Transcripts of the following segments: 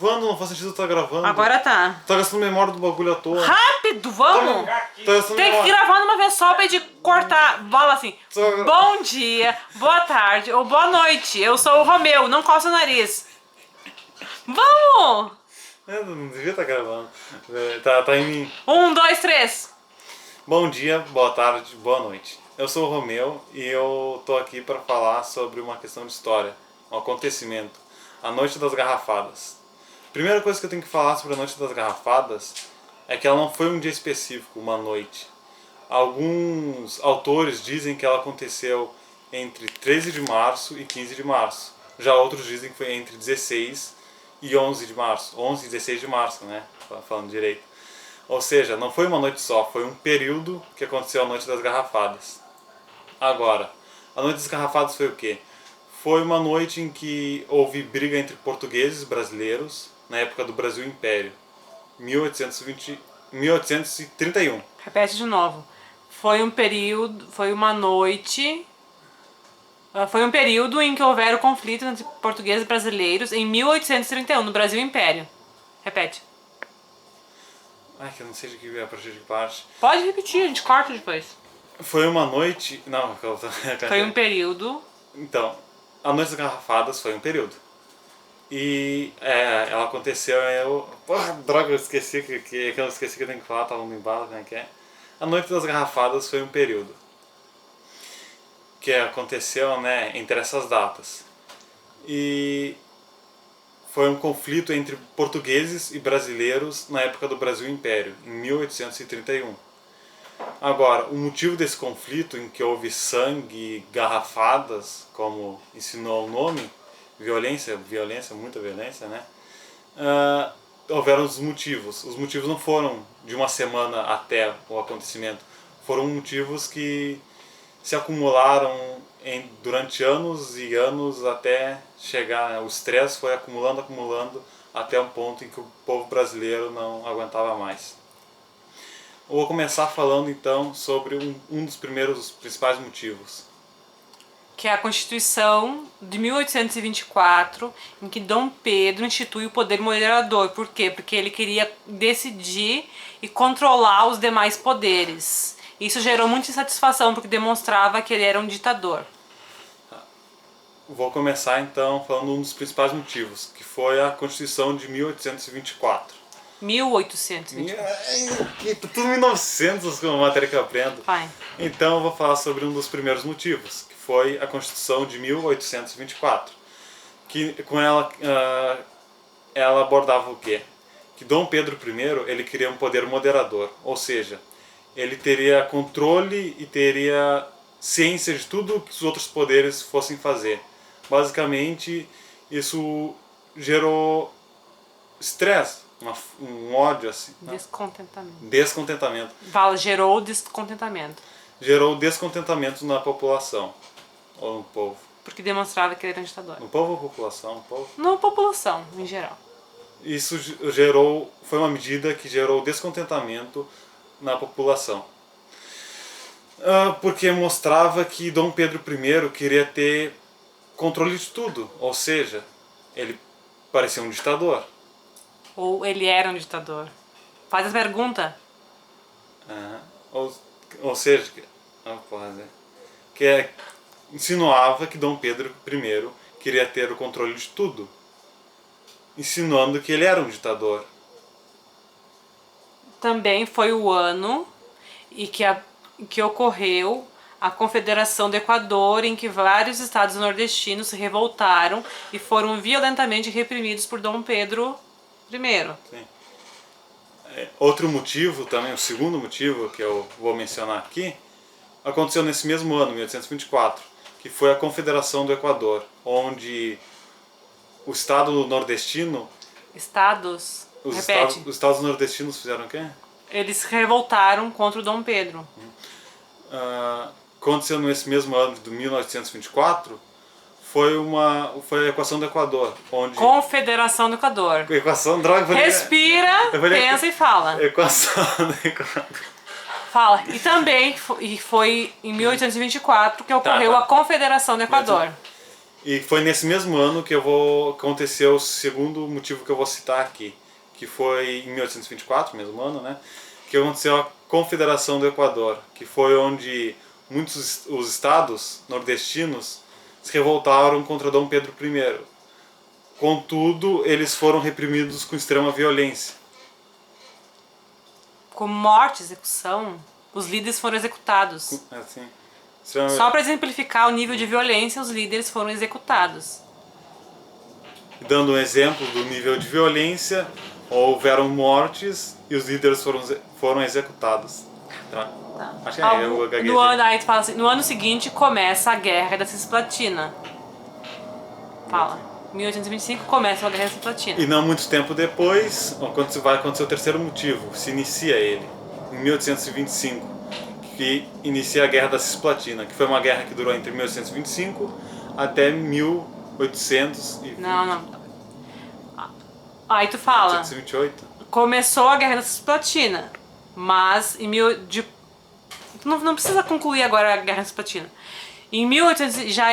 Gravando, não faz sentido estar gravando. Agora tá. Tá gastando memória do bagulho à toa. Rápido, vamos! Tá gastando Tem que memória. gravar numa vez só pra gente cortar. Fala assim, Só- bom dia, boa tarde ou boa noite. Eu sou o Romeu, não coça o nariz. Vamos! Eu não devia estar gravando. Tá em mim. 1, 2, 3. Bom dia, boa tarde, boa noite. Eu sou o Romeu e eu tô aqui para falar sobre uma questão de história, um acontecimento, a Noite das Garrafadas. Primeira coisa que eu tenho que falar sobre a Noite das Garrafadas é que ela não foi um dia específico, uma noite. Alguns autores dizem que ela aconteceu entre 13 de março e 15 de março. Já outros dizem que foi entre 16 e 11 de março. 11 e 16 de março, né? Falando direito. Ou seja, não foi uma noite só, foi um período que aconteceu a Noite das Garrafadas. Agora, a Noite das Garrafadas foi o quê? Foi uma noite em que houve briga entre portugueses e brasileiros na época do Brasil Império, 1831. Repete de novo. Foi um período em que houveram conflitos entre portugueses e brasileiros em 1831, no Brasil Império. Repete. Ai, que eu não sei de que é a partir de parte. Pode repetir, a gente corta depois. Foi uma noite... Não, Foi um período. Então, a Noite das Garrafadas foi um período. E ela aconteceu... Porra, droga, eu esqueci que eu esqueci que eu tenho que falar, tava no embalo, como é que é? A Noite das Garrafadas foi um período que aconteceu, né, entre essas datas. E foi um conflito entre portugueses e brasileiros na época do Brasil Império, em 1831. Agora, o motivo desse conflito, em que houve sangue e garrafadas, como ensinou o nome, violência, muita violência, né? Houveram os motivos. Os motivos não foram de uma semana até o acontecimento. Foram motivos que se acumularam durante anos e anos até chegar, né? O estresse foi acumulando até um ponto em que o povo brasileiro não aguentava mais. Eu vou começar falando então sobre um dos principais motivos. Que é a Constituição de 1824, em que Dom Pedro institui o poder moderador. Por quê? Porque ele queria decidir e controlar os demais poderes. Isso gerou muita insatisfação, porque demonstrava que ele era um ditador. Vou começar então falando um dos principais motivos, que foi a Constituição de 1824. 1824. Tudo 1900 com a matéria que eu aprendo. Vai. Então eu vou falar sobre um dos primeiros motivos, que foi a Constituição de 1824. Que com ela abordava o quê? Que Dom Pedro I ele queria um poder moderador, ou seja, ele teria controle e teria ciência de tudo que os outros poderes fossem fazer. Basicamente, isso gerou estresse, um ódio assim. Descontentamento. Descontentamento. Gerou descontentamento. Gerou descontentamento na população, ou no povo. Porque demonstrava que ele era um ditador. No povo ou população? No povo. Na população, em geral. Isso foi uma medida que gerou descontentamento na população. Porque mostrava que Dom Pedro I queria ter controle de tudo, ou seja, ele parecia um ditador. Ou ele era um ditador. Faz a pergunta. Ou seja, insinuava que Dom Pedro I queria ter o controle de tudo, insinuando que ele era um ditador. Também foi o ano em que ocorreu a Confederação do Equador, em que vários estados nordestinos se revoltaram e foram violentamente reprimidos por Dom Pedro I. Sim. Outro motivo também, o segundo motivo que eu vou mencionar aqui, aconteceu nesse mesmo ano, 1824, que foi a Confederação do Equador, onde o estado nordestino... Estados? Repete. Os estados nordestinos fizeram o quê? Eles se revoltaram contra o Dom Pedro. Aconteceu nesse mesmo ano de 1924, foi a Equação do Equador, onde... Confederação do Equador. Equação, droga... Respira, pensa e fala. Equação do Equador. Fala. E também foi em 1824 que ocorreu a Confederação do Equador. E foi nesse mesmo ano que aconteceu o segundo motivo que eu vou citar aqui, que foi em 1824, mesmo ano, né? Que aconteceu a Confederação do Equador, que foi onde muitos os estados nordestinos se revoltaram contra Dom Pedro I. Contudo, eles foram reprimidos com extrema violência. Com morte, execução, os líderes foram executados. Assim, Só para exemplificar o nível de violência, os líderes foram executados. dando um exemplo do nível de violência, houveram mortes e os líderes foram executados. Tá? Acho que é, eu gaguejei. Aí tu fala assim, no ano seguinte começa a Guerra da Cisplatina. Fala. 1825 começa a Guerra da Cisplatina. E não muito tempo depois, quando vai acontecer o terceiro motivo, se inicia ele, em 1825, que inicia a Guerra da Cisplatina, que foi uma guerra que durou entre 1825 até 1820. Não. Aí tu fala. 1828. Começou a Guerra da Cisplatina, mas em não precisa concluir agora a Guerra da Cisplatina. Em 1800 já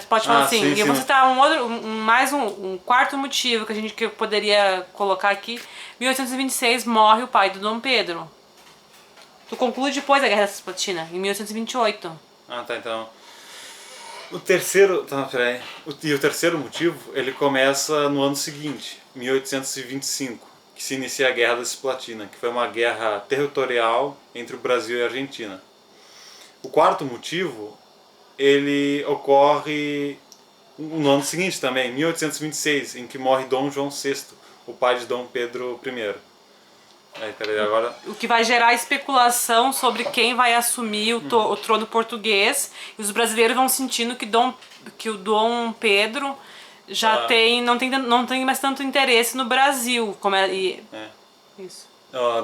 tu pode falar assim. Sim, e eu vou citar um quarto motivo que eu poderia colocar aqui. 1826 morre o pai do Dom Pedro. Tu conclui depois a Guerra da Cisplatina, em 1828. Ah, tá, então. O terceiro. Tá, peraí. E o terceiro motivo, ele começa no ano seguinte, 1825, que se inicia a Guerra da Cisplatina, que foi uma guerra territorial entre o Brasil e a Argentina. O quarto motivo, ele ocorre no ano seguinte também, 1826, em que morre Dom João VI, o pai de Dom Pedro I. Peraí, agora... O que vai gerar especulação sobre quem vai assumir o trono português. E os brasileiros vão sentindo que o Dom Pedro já não tem mais tanto interesse no Brasil. Isso.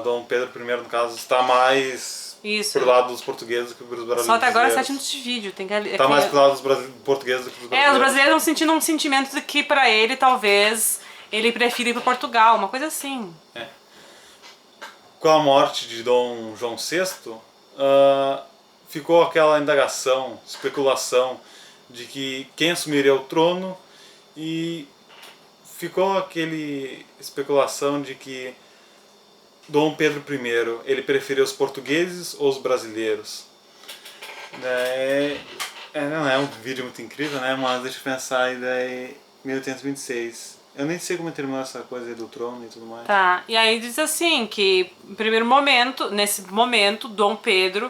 Dom Pedro I, no caso, está mais pro lado dos portugueses do que dos brasileiros. Só até agora 7 minutos de vídeo. Está mais pro lado dos portugueses do que dos brasileiros. Os brasileiros vão sentindo um sentimento de que pra ele, talvez, ele prefira ir para Portugal. Uma coisa assim. Com a morte de Dom João VI, ficou aquela indagação, especulação de que quem assumiria o trono, e ficou aquele especulação de que Dom Pedro I, ele preferia os portugueses ou os brasileiros. Não é um vídeo muito incrível, né? Mas deixa eu pensar, aí daí 1826. Eu nem sei como terminou essa coisa aí do trono e tudo mais. Tá, e aí diz assim que, nesse momento, Dom Pedro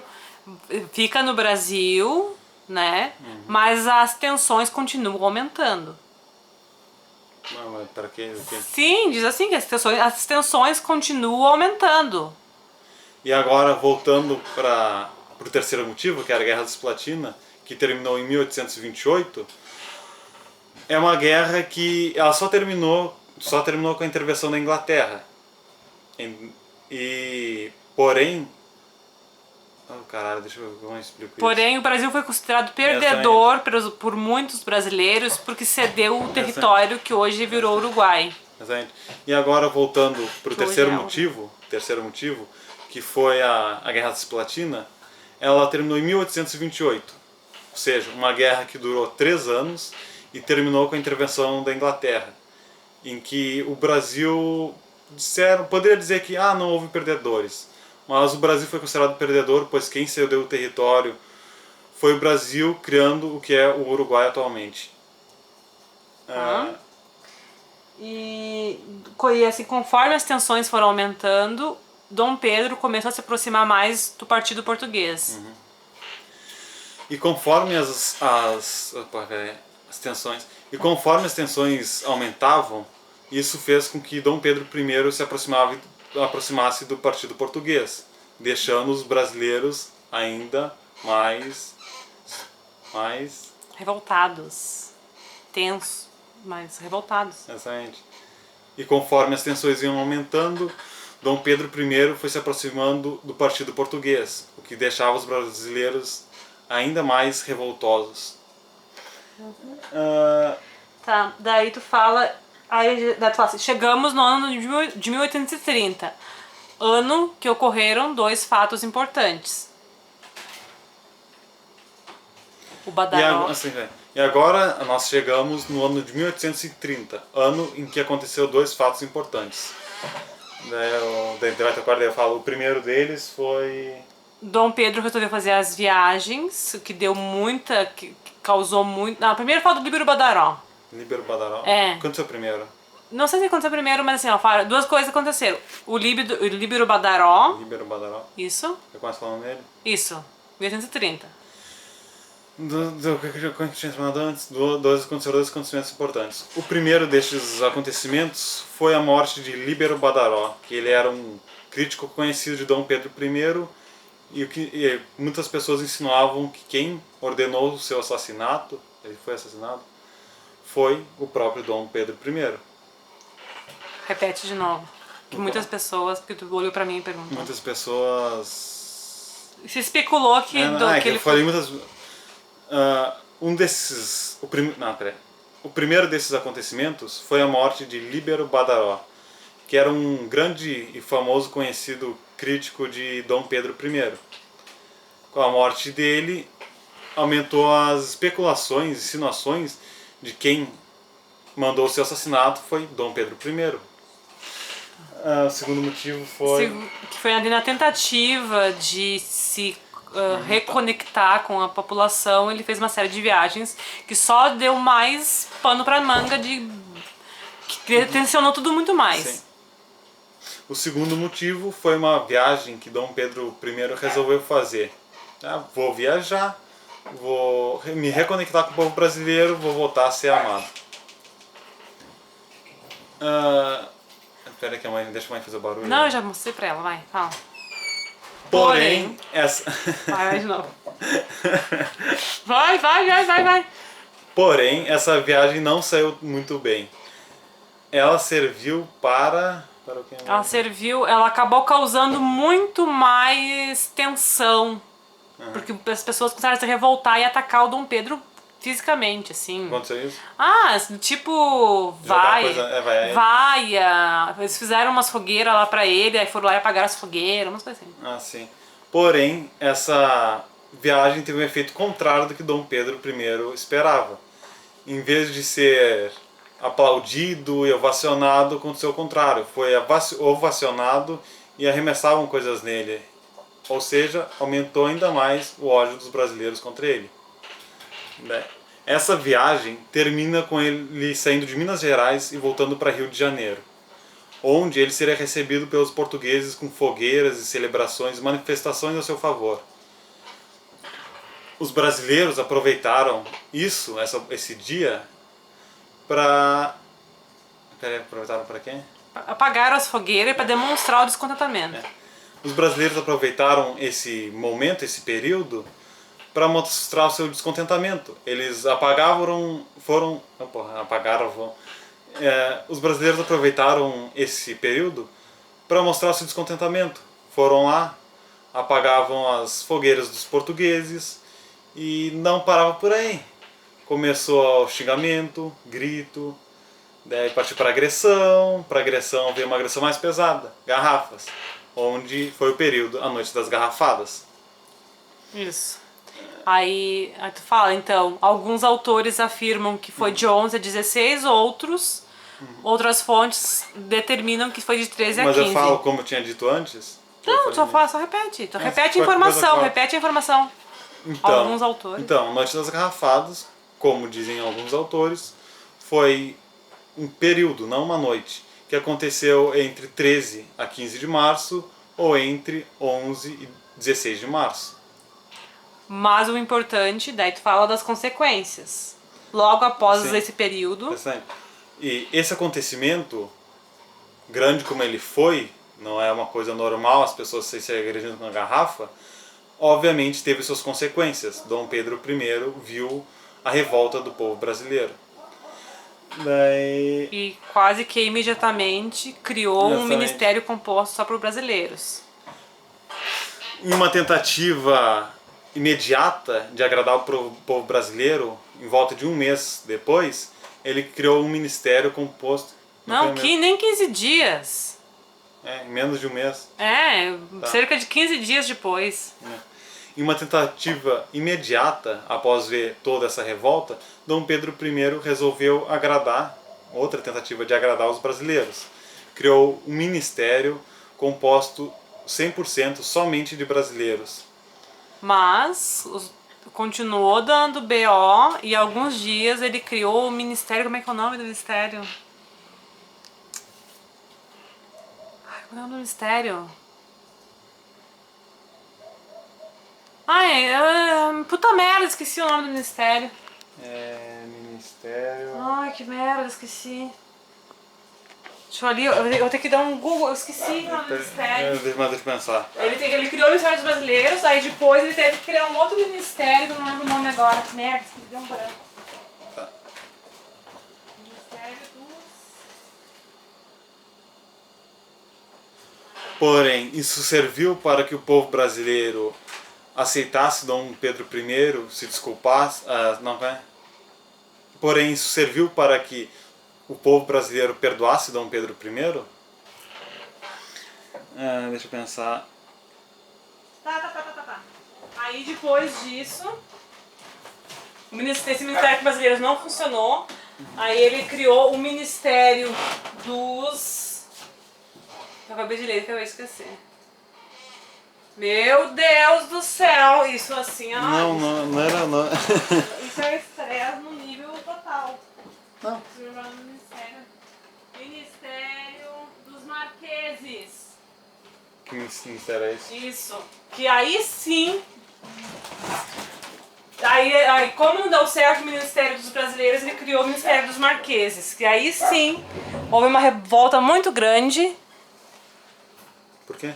fica no Brasil, né? Mas as tensões continuam aumentando. Não, mas para quê? Sim, diz assim que as tensões continuam aumentando. E agora, voltando para o terceiro motivo, que era a Guerra da Cisplatina, que terminou em 1828, é uma guerra que ela só terminou com a intervenção da Inglaterra. Porém... Oh, caralho, deixa eu ver como eu explico isso. Porém, o Brasil foi considerado perdedor por muitos brasileiros porque cedeu o território que hoje virou Uruguai. Exatamente. E agora, voltando para o terceiro motivo, que foi a Guerra da Cisplatina, ela terminou em 1828. Ou seja, uma guerra que durou 3 anos e terminou com a intervenção da Inglaterra, em que o Brasil poderia dizer que não houve perdedores, mas o Brasil foi considerado perdedor, pois quem cedeu o território foi o Brasil, criando o que é o Uruguai atualmente. E assim, conforme as tensões foram aumentando, Dom Pedro começou a se aproximar mais do partido português. E conforme as tensões aumentavam, isso fez com que Dom Pedro I se aproximasse do partido português, deixando os brasileiros ainda mais revoltados, tensos, mas revoltados. Exatamente. E conforme as tensões iam aumentando, Dom Pedro I foi se aproximando do partido português, o que deixava os brasileiros ainda mais revoltosos. Tá, daí tu fala assim, chegamos no ano de 1830, ano que ocorreram 2 fatos importantes. O Badaró. E agora nós chegamos no ano de 1830, ano em que aconteceu dois fatos importantes. Eu falo, o primeiro deles foi... Dom Pedro resolveu fazer as viagens, o que deu muita... que causou muito... Não, primeiro fala do Líbero Badaró. Líbero Badaró? É. Aconteceu primeiro? Não sei se aconteceu primeiro, mas assim, ó, duas coisas aconteceram. O Líbero Badaró... Líbero Badaró. Isso. Eu começo falando nele? Isso. 1830. O que eu tinha falado antes? Aconteceram dois acontecimentos importantes. O primeiro destes acontecimentos foi a morte de Líbero Badaró, que ele era um crítico conhecido de Dom Pedro I, e muitas pessoas insinuavam que quem ordenou o seu assassinato, ele foi assassinado, foi o próprio Dom Pedro I. Repete de novo. Que muitas pessoas, porque tu olhou pra mim e perguntou. Muitas pessoas... Se especulou que, que ele eu falei muitas... O primeiro desses acontecimentos foi a morte de Líbero Badaró, que era um grande e famoso conhecido crítico de Dom Pedro I. Com a morte dele, aumentou as especulações, insinuações de quem mandou o seu assassinato foi Dom Pedro I. O segundo motivo foi... Que foi ali na tentativa de se reconectar com a população, ele fez uma série de viagens que só deu mais pano pra manga, que tensionou tudo muito mais. Sim. O segundo motivo foi uma viagem que Dom Pedro I resolveu fazer. Vou viajar, vou me reconectar com o povo brasileiro, vou voltar a ser amado. Espera que deixa a mãe fazer o barulho. Não, eu já mostrei pra ela, vai, fala. Porém, essa... Vai de novo. Vai. Porém, essa viagem não saiu muito bem. Ela serviu para o que? Ela acabou causando muito mais tensão. Porque as pessoas começaram a se revoltar e atacar o Dom Pedro fisicamente, assim. Aconteceu isso? Tipo, eles fizeram umas fogueiras lá pra ele, aí foram lá e apagaram as fogueiras, umas coisas assim. Sim. Porém, essa viagem teve um efeito contrário do que Dom Pedro I esperava. Em vez de ser aplaudido e ovacionado, aconteceu o contrário. Foi ovacionado e arremessavam coisas nele. Ou seja, aumentou ainda mais o ódio dos brasileiros contra ele. Essa viagem termina com ele saindo de Minas Gerais e voltando para Rio de Janeiro, onde ele seria recebido pelos portugueses com fogueiras e celebrações, manifestações a seu favor. Os brasileiros aproveitaram esse dia para... aproveitaram para quê? Apagaram as fogueiras para demonstrar o descontentamento. Os brasileiros aproveitaram esse momento, esse período, para mostrar o seu descontentamento. Eles os brasileiros aproveitaram esse período para mostrar o seu descontentamento. Foram lá, apagavam as fogueiras dos portugueses e não parava por aí. Começou o xingamento, grito, daí partiu para agressão veio uma agressão mais pesada, garrafas, onde foi o período, a Noite das Garrafadas. Isso. Aí tu fala, então, alguns autores afirmam que foi de 11 a 16, outras fontes determinam que foi de 13 a 15. Mas eu falo como eu tinha dito antes? Não, só repete. Repete a informação. Alguns autores. Então, a Noite das Garrafadas, como dizem alguns autores, foi um período, não uma noite, que aconteceu entre 13 a 15 de março ou entre 11 e 16 de março. Mas o importante, daí tu fala das consequências. Logo após esse período. E esse acontecimento, grande como ele foi, não é uma coisa normal as pessoas se agredindo com a garrafa, obviamente teve suas consequências. Dom Pedro I viu a revolta do povo brasileiro. E quase que imediatamente criou um ministério composto só por brasileiros. Em uma tentativa imediata de agradar o povo brasileiro, em volta de um mês depois, ele criou um ministério composto... Nem 15 dias. Em menos de um mês. Cerca de 15 dias depois. Em uma tentativa imediata, após ver toda essa revolta, Dom Pedro I resolveu agradar, outra tentativa de agradar os brasileiros. Criou um ministério composto 100% somente de brasileiros. Mas continuou dando BO e alguns dias ele criou o ministério. Como é que é o nome do ministério? Ai, qual é o nome do ministério? Ai, puta merda, esqueci o nome do ministério. Ministério... Ai, que merda, esqueci. Deixa eu ali, eu vou ter que dar um Google, eu esqueci o nome do ministério. Deixa eu pensar. Ele criou o Ministério dos Brasileiros, aí depois ele teve que criar um outro ministério, que eu não lembro o nome agora. Que merda, me deu um branco. Tá. Ministério dos... Porém, isso serviu para que o povo brasileiro aceitasse Dom Pedro I, se desculpasse, não é? Porém, isso serviu para que o povo brasileiro perdoasse Dom Pedro I? Deixa eu pensar. Tá. Aí depois disso, esse Ministério Brasileiro não funcionou. Aí ele criou o Ministério dos... Eu acabei de ler, acabei de esquecer. Meu Deus do céu, isso assim, ó. Não era não. Isso é estresse no nível total. Não. Ministério dos Marqueses. Que ministério é esse? Isso. Que aí sim. Aí como não deu certo o Ministério dos Brasileiros, ele criou o Ministério dos Marqueses. Que aí sim houve uma revolta muito grande. Por quê?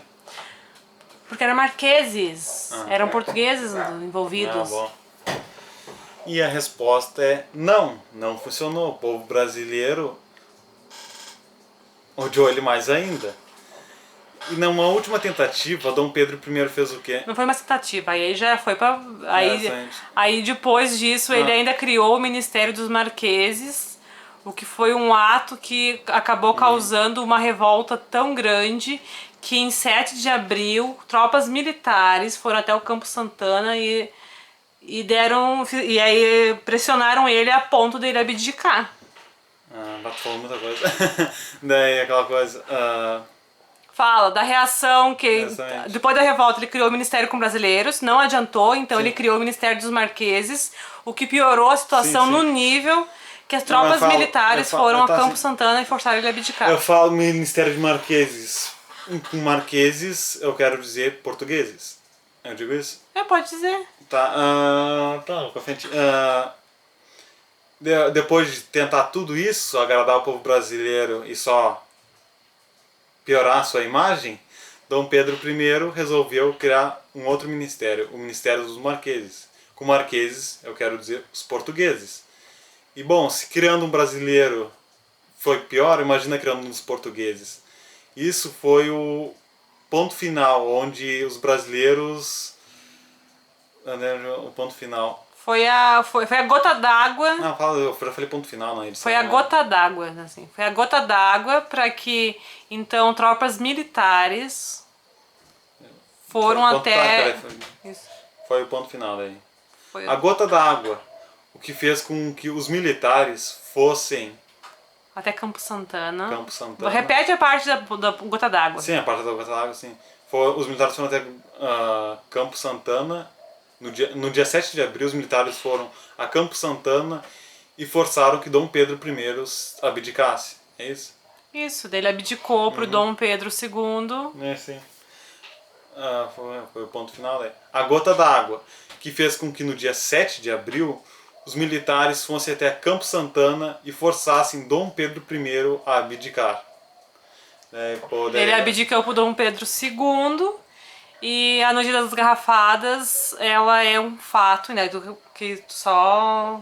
Porque eram marqueses, eram portugueses envolvidos. Bom. E a resposta é não funcionou. O povo brasileiro odiou ele mais ainda. E numa última tentativa, Dom Pedro I fez o quê? Não foi uma tentativa, aí já foi pra... Interessante. Aí depois disso ele ainda criou o Ministério dos Marqueses, o que foi um ato que acabou causando uma revolta tão grande que em 7 de abril tropas militares foram até o Campo Santana e aí pressionaram ele a ponto de ele abdicar. Tá falando muita coisa. Daí aquela coisa... Fala da reação que Exatamente. depois da revolta ele criou o Ministério com Brasileiros, não adiantou, então ele criou o Ministério dos Marqueses, o que piorou a situação Sim. no nível que as tropas militares foram a Campo assim, Santana e forçaram ele a abdicar. Eu falo Ministério de Marqueses. Com marqueses eu quero dizer portugueses. Eu digo isso? Pode dizer. Tá, com a frente. Depois de tentar tudo isso, agradar o povo brasileiro e só piorar a sua imagem, Dom Pedro I resolveu criar um outro ministério, o Ministério dos Marqueses. Com marqueses, eu quero dizer os portugueses. E bom, se criando um brasileiro foi pior, imagina criando uns portugueses. Isso foi o ponto final, onde os brasileiros... O ponto final... Foi a gota d'água. Não, eu falei ponto final na edição. Foi a gota d'água, assim. Foi a gota d'água para que, então, tropas militares foram até... Foi o ponto final daí. Foi A gota d'água, o que fez com que os militares fossem... Até Campo Santana. Campo Santana. Repete a parte da gota d'água. Sim, a parte da gota d'água, sim. Os militares foram até Campo Santana. No dia 7 de abril, os militares foram a Campo Santana e forçaram que Dom Pedro I abdicasse. É isso? Isso, daí ele abdicou pro Dom Pedro II. Sim. Foi o ponto final daí. A gota d'água, que fez com que no dia 7 de abril os militares fossem até Campo Santana e forçassem Dom Pedro I a abdicar. Ele abdicou pro Dom Pedro II e a noite das garrafadas, ela é um fato, né, que só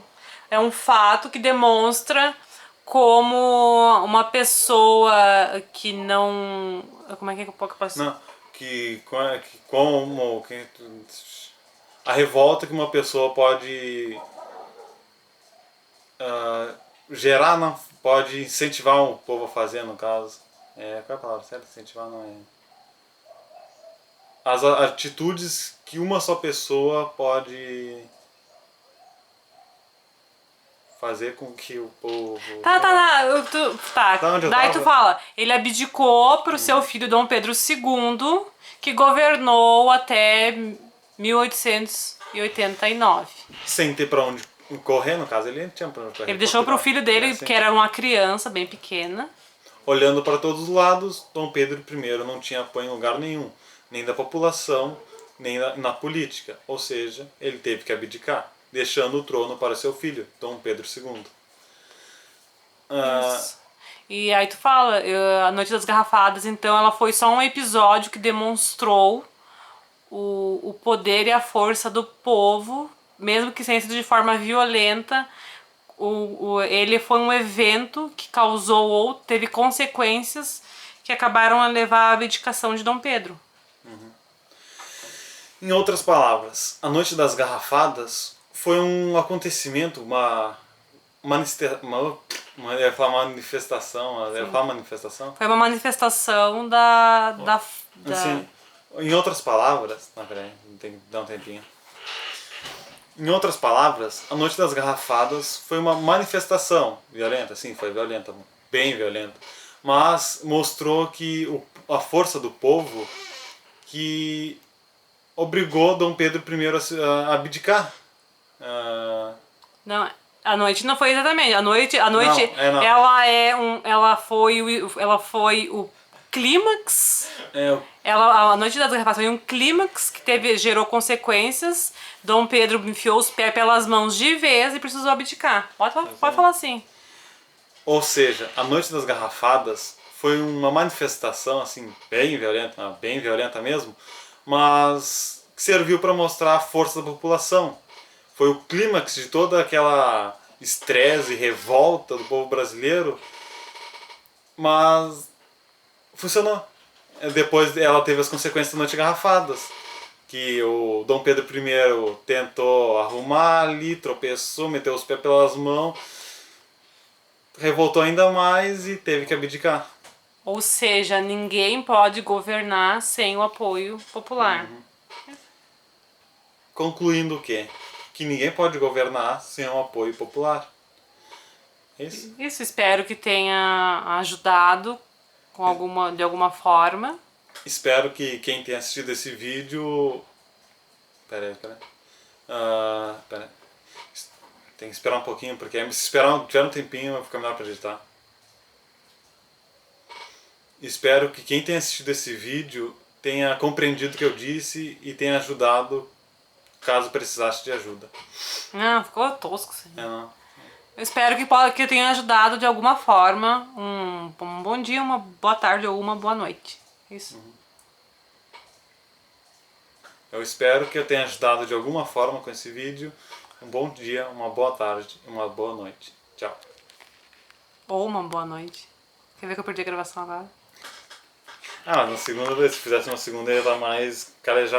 é um fato que demonstra como uma pessoa que não... Como é que eu posso... Não, a revolta que uma pessoa pode gerar, não, pode incentivar o povo a fazer, no caso. Qual é a palavra certa? Incentivar não é... as atitudes que uma só pessoa pode fazer com que o povo... Tá. onde eu Daí tava? tu fala, ele abdicou pro seu filho Dom Pedro II, que governou até 1889. Sem ter pra onde correr, no caso, ele não tinha pra onde correr. Ele deixou pro Portugal. filho dele, assim. que era uma criança bem pequena. Olhando para todos os lados, Dom Pedro I não tinha apoio em lugar nenhum, nem da população, nem na política. Ou seja, ele teve que abdicar, deixando o trono para seu filho, Dom Pedro II. Isso. E aí tu fala, a Noite das Garrafadas, então, ela foi só um episódio que demonstrou o poder e a força do povo, mesmo que tenha sido de forma violenta. Ele foi um evento que causou ou teve consequências que acabaram a levar à abdicação de Dom Pedro. Em outras palavras, a Noite das Garrafadas foi um acontecimento, eu ia falar manifestação, eu ia falar manifestação? Foi uma manifestação da Assim, em outras palavras... Não, peraí, tem que dar um tempinho. Em outras palavras, a Noite das Garrafadas foi uma manifestação violenta, sim, foi violenta, bem violenta, mas mostrou que a força do povo que obrigou Dom Pedro I a abdicar. Não, a noite não foi exatamente. A noite Não. ela foi o clímax. É, A Noite das Garrafas foi um clímax que gerou consequências. Dom Pedro enfiou os pés pelas mãos de vez e precisou abdicar. Pode falar assim. ou seja, a Noite das Garrafadas foi uma manifestação assim bem violenta mesmo, mas que serviu para mostrar a força da população. Foi o clímax de toda aquela estresse e revolta do povo brasileiro, mas funcionou. Depois ela teve as consequências da Noite de Garrafadas, que o Dom Pedro I tentou arrumar ali, tropeçou, meteu os pés pelas mãos, revoltou ainda mais e teve que abdicar. Ou seja, ninguém pode governar sem o apoio popular. Concluindo o quê? Que ninguém pode governar sem o apoio popular. É isso? Isso, espero que tenha ajudado de alguma forma. Espero que quem tenha assistido esse vídeo... Peraí. Tem que esperar um pouquinho, porque se esperar um tempinho vai ficar melhor pra editar. Espero que quem tenha assistido esse vídeo tenha compreendido o que eu disse e tenha ajudado caso precisasse de ajuda. Não, ficou tosco isso aí. Não. Eu espero que eu tenha ajudado de alguma forma. Um bom dia, uma boa tarde ou uma boa noite. Isso. Eu espero que eu tenha ajudado de alguma forma com esse vídeo. Um bom dia, uma boa tarde e uma boa noite. Tchau. Ou uma boa noite. Quer ver que eu perdi a gravação agora? Na segunda, se fizesse uma segunda, ia estar mais calejado.